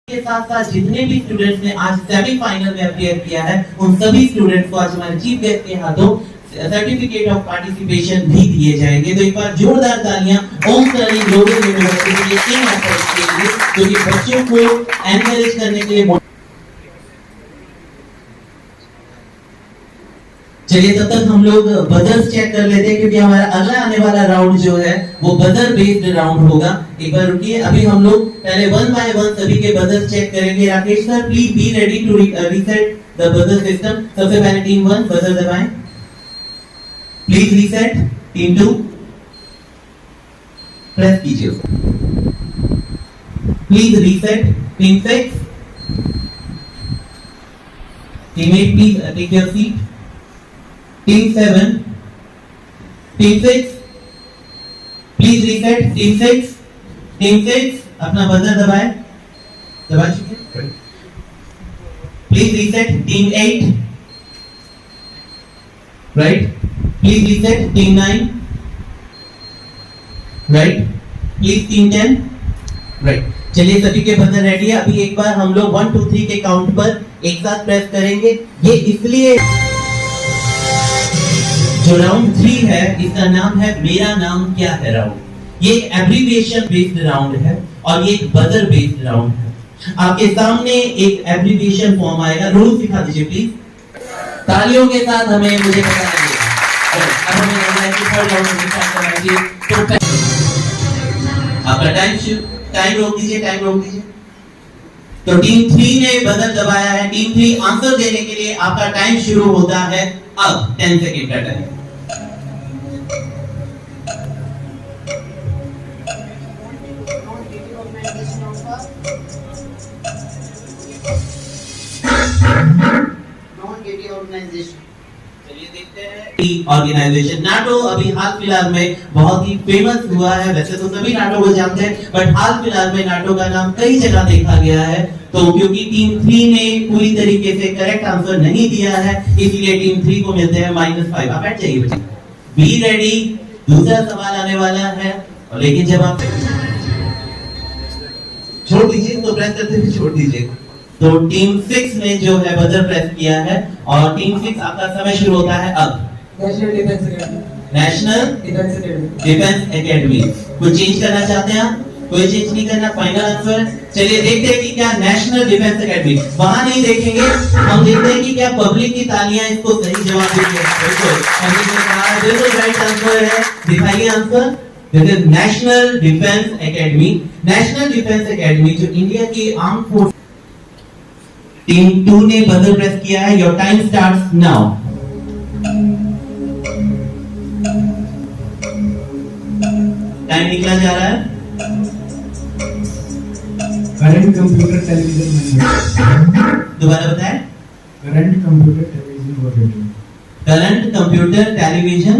के साथ साथ जितने भी स्टूडेंट्स ने आज सेमीफाइनल में अपियर किया है उन सभी स्टूडेंट्स को आज हमारे चीफ गेस्ट के हाथों सर्टिफिकेट ऑफ पार्टिसिपेशन भी दिए जाएंगे। तो एक बार जोरदार तालियां ओम सरणी ग्लोबल यूनिवर्सिटी के लिए इन एफर्ट्स के लिए जो कि बच्चों को एनकरेज करने के लिए। चलिए तब तक हम लोग बजर्स चेक कर लेते हैं क्योंकि हमारा अगला आने वाला राउंड जो है वो बजर बेस्ड राउंड होगा। एक बार रुकिए, अभी हम लोग पहले वन बाय वन सभी के बजर्स चेक करेंगे। Rakesh sir please be ready to reset the buzzer system. सबसे पहले टीम 1 बजर दबाएं, प्लीज रीसेट। टीम 2 प्रेस कीजिए, please reset. Team 6, team 8 please take your seat. Team 7, team 6 please reset. Team 6 अपना buzzer दबाएं, दबा चुके, please reset. Team 8 right, please reset. Team 9 right, please team 10 right. चलिए सभी के buzzer ready है। अभी एक बार हम लोग 1 2 3 के काउंट पर एक साथ प्रेस करेंगे। ये इसलिए जो राउंड 3 है इसका नाम है मेरा नाम क्या है राउंड। ये एक एब्रिविएशन बेस्ड राउंड है और ये एक बजर बेस्ड राउंड है। आपके सामने एक एब्रिविएशन फॉर्म आएगा, रूल दिखा दीजिए प्लीज तालियों के साथ। हमें मुझे पता लगेगा। अब हमें लग रहा है कि थर्ड राउंड में स्टार्ट कराएंगे तो आपका टाइम रोक दीजिए। तो टीम 3 ने बजर दबाया है। टीम 3 आंसर देने के लिए आपका टाइम शुरू होता है अब 10 सेकंड का टाइम। चलिए देखते हैं ऑर्गेनाइजेशन नाटो अभी हाल फिलहाल में बहुत ही फेमस हुआ है। वैसे तो सभी नाटो को जानते हैं बट हाल फिलहाल में नाटो का नाम कई जगह देखा गया है। तो क्योंकि टीम 3 ने पूरी तरीके से करेक्ट आंसर नहीं दिया है इसलिए टीम 3 को मिलते हैं -5। आप बैठ जाइए बच्चे, बी रेडी। दूसरा सवाल आने वाला है और लेकिन जब आप छोड़ दीजिए तो प्रेस करते हुए छोड़ दीजिए। तो टीम 6 ने जो है बजर प्रेस किया है और टीम 6 आपका समय शुरू होता है अब। National defence academy. कुछ चेंज करना चाहते हैं आप? कोई चेंज नहीं करना, फाइनल आंसर। चलिए देखते हैं कि क्या नेशनल डिफेंस एकेडमी, वहां नहीं देखेंगे, हम देखते हैं कि क्या पब्लिक की तालियां इसको सही जवाब देती है। बिल्कुल राइट आंसर है, दिखाइए answer. This is national defence academy. National defence academy जो इंडिया की आर्म फोर्स। टीम 2 ने बजर प्रेस किया है। Your time starts now. Time निकला जा रहा है। करंट कंप्यूटर टेलीविजन दोबारा बताएं। Current computer television current computer television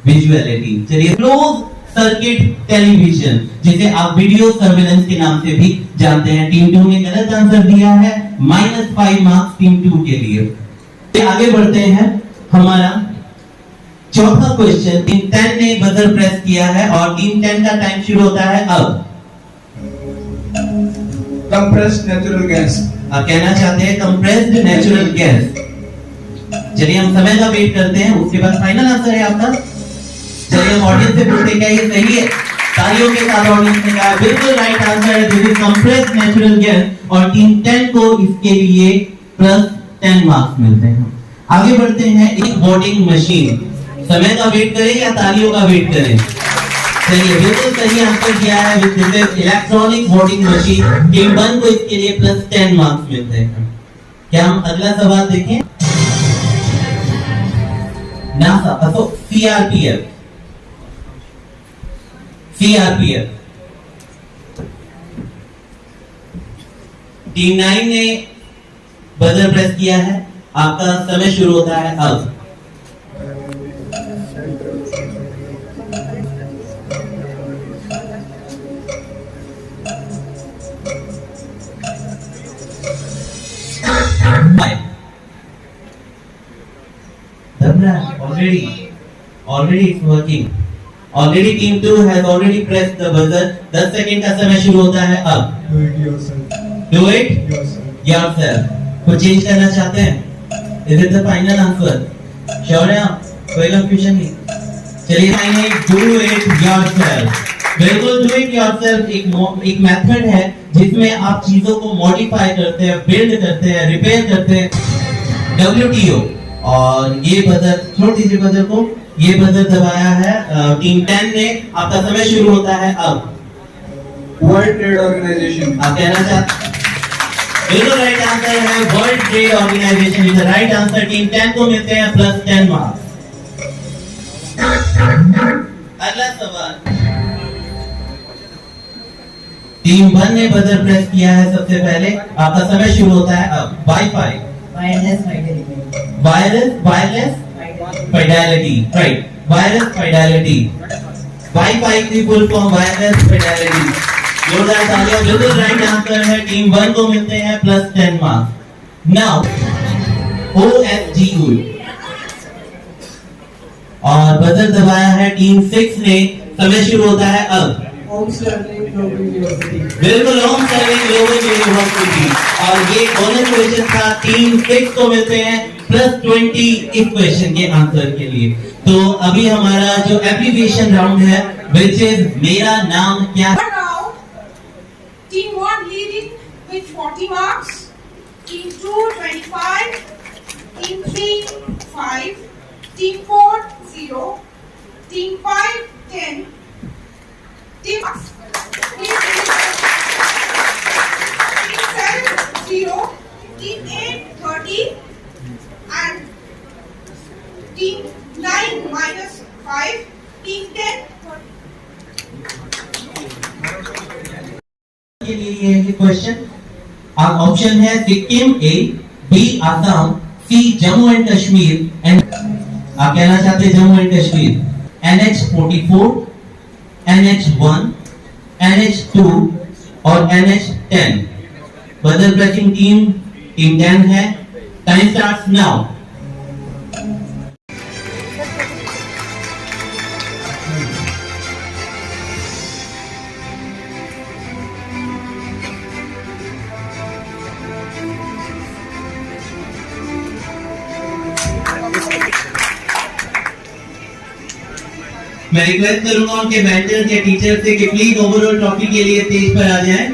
visuality. चलिए क्लोज सर्किट टेलीविजन जिसे आप वीडियो सर्वेलेंस के नाम से भी जानते हैं। टीम 2 ने गलत आंसर दिया है, -5 मार्क्स टीम 2 के लिए। आगे बढ़ते हैं, हमारा चौथा क्वेश्चन। टीम 10 ने बजर प्रेस किया है और टीम 10 का टाइम शुरू होता है अब। Compressed natural gas. आप कहना चाहते हैं कंप्रेस्ड नेचुरल गैस। चलिए हम समय का वेट करते हैं, उसके बाद फाइनल आंसर है आपका। चलिए हम ऑडियंस से पूछते हैं क्या ये सही है। तालियों के साथ ऑडियंस ने कहा बिल्कुल राइट आंसर है, this is compressed natural gas और टीम 10 को इसके लिए +10 मार्क्स मिलते हैं। आगे बढ़ते हैं, एक वोटिंग मशीन। समय का वेट करें या तालियों का वेट करें? चलिए बिल्कुल सही आंसर दिया है, this is electronic voting machine. Team 1 को इसके लिए +10 मार्क्स मिलते हैं। क्या हम अगला सवाल देखें? नासा सीआरपीएफ टीम 9 ने बजर प्रेस किया है, आपका समय शुरू होता है अब। Already it's working. Already team 2 has already pressed the buzzer. 10 second का समय शुरू होता है अब। Do it yourself. Do it Yourself. Yourself. कुछ चेंज करना चाहते हैं? Is it the final answer? Sure है आप? कोई कंफ्यूजन नहीं? चलिए फाइनल, डू इट योरसेल्फ। बिल्कुल डू इट योरसेल्फ एक मेथड है जिसमें आप चीजों को मॉडिफाई करते हैं, बिल्ड करते हैं, रिपेयर करते हैं। WTO। और ये बजर छोड़ दीजिए, बजर को। ये बजर दबाया है टीम 10 ने। आपका समय शुरू होता है अब। World Trade Organization. आप कहना चाहते? बिल्कुल राइट आंसर है world trade organization is the right answer. Team 10 को मिलते हैं +10 मार्क्स। अगला सवाल, टीम 1 ने बजर प्रेस किया है सबसे पहले। आपका समय शुरू होता है अब। Wifi, Wireless fidelity. Wireless fidelity, right, wireless fidelity। Wifi की फुल फॉर्म वायरलेस fidelity। जोरदार तालियां। बिल्कुल राइट आंसर है। टीम 1 को मिलते हैं +10 मार्क्स। नाउ OFGU और बजर दबाया है टीम 6 ने। समय शुरू होता है अब। Home Sterling Global University. बिल्कुल होम सर्विंग ग्लोबल यूनिवर्सिटी। और ये बोनस क्वेश्चन था। टीम 6 को मिलते हैं +20 इस क्वेश्चन के आंसर के लिए। तो अभी हमारा जो एप्लीकेशन राउंड है विच इज मेरा नाम क्या है। Now, Team 1 leading with 40 marks, Team 2 25, Team 3 5, Team 4 0, Team 5 10, Team 7 0, Team 8 30, and Team 9 -5, Team 10 के लिए ये क्वेश्चन ऑप्शन है Sikkim A, B Assam, C Jammu and Kashmir and आप कहना चाहते हैं Jammu and Kashmir. NH44, NH1, NH2 और NH10। बजर प्रेसिंग टीम 10 है। Time starts now. मैं रिक्वेस्ट करूंगा उनके मेंटर्स या टीचर से कि प्लीज ओवरऑल ट्रॉफी के लिए स्टेज पर आ जाएं।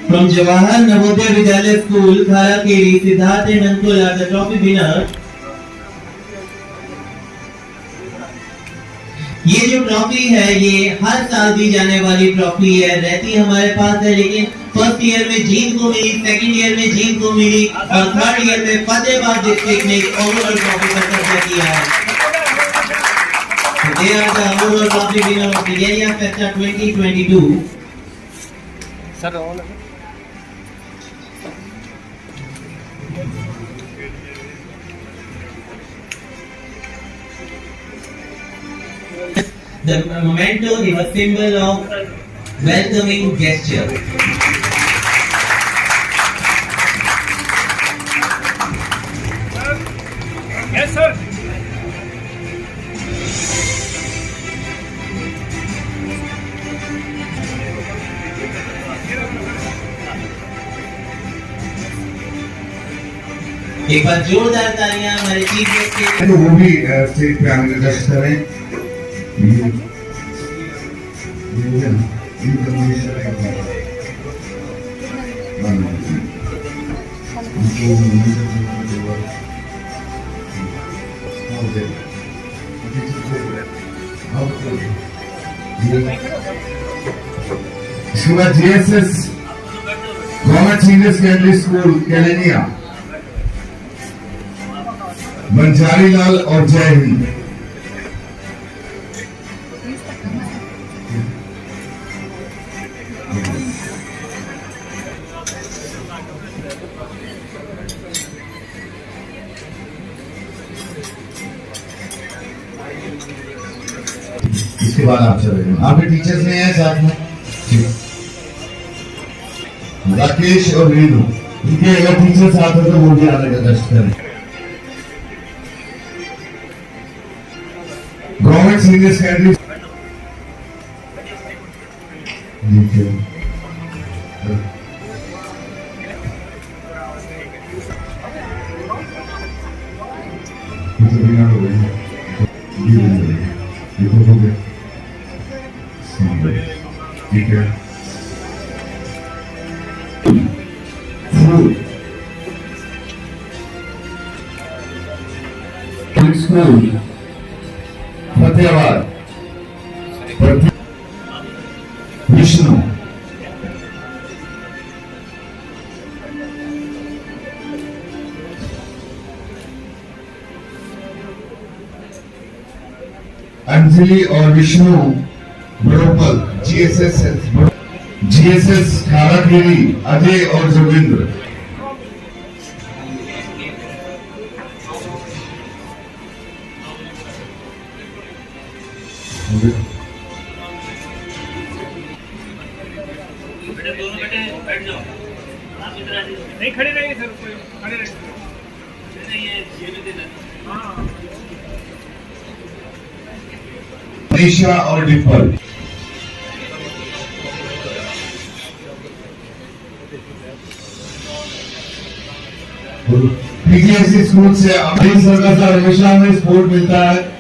From Jawahar Navodaya Vidyalaya school Kharakeri, Siddharth and Ankul are the trophy winner. ये जो ट्रॉफी है ये हर साल दी जाने वाली ट्रॉफी है, रहती हमारे पास है, लेकिन फर्स्ट ईयर में जीत को मिली, सेकंड ईयर में जीत को मिली और थर्ड ईयर में फतेहाबाद डिस्ट्रिक्ट ने ओवरऑल ट्रॉफी पर कब्जा किया है। They are the overall trophy winner of the Area Festa 2022. Sir, all The memento is a symbol of welcoming gesture. yes, sir. एक बार जोरदार तालियां हमारे चीफ गेस्ट के तो वो भी स्टेज पे आने का दर्ज करें। ये है ना, ये कम्युनिकेशन है अपना। इसके बाद GSS government senior secondary school Kailenia, Banjari Lal और जय हिंद। इसके बाद आप चले जाओ। आपके टीचर्स नहीं है साथ में? राकेश और रीनू, इनके अगर टीचर साथ हो तो वो भी आने का दर्ज करें। गवर्नमेंट सीनियर सेकेंडरी ठीक है तो बिना हो गए ये तो हो गया ठीक है स्कूल फतेहाबाद विष्णु अंजलि और विष्णु बड़ोपल जीएसएस खारागिरी अजय और जोगिंद्र नहीं खड़े रहिए सर, खड़े रहिए। हाँ निशा और डिम्पल पीजीएससी स्कूल से अभी सरकार हमेशा में स्पोर्ट मिलता है।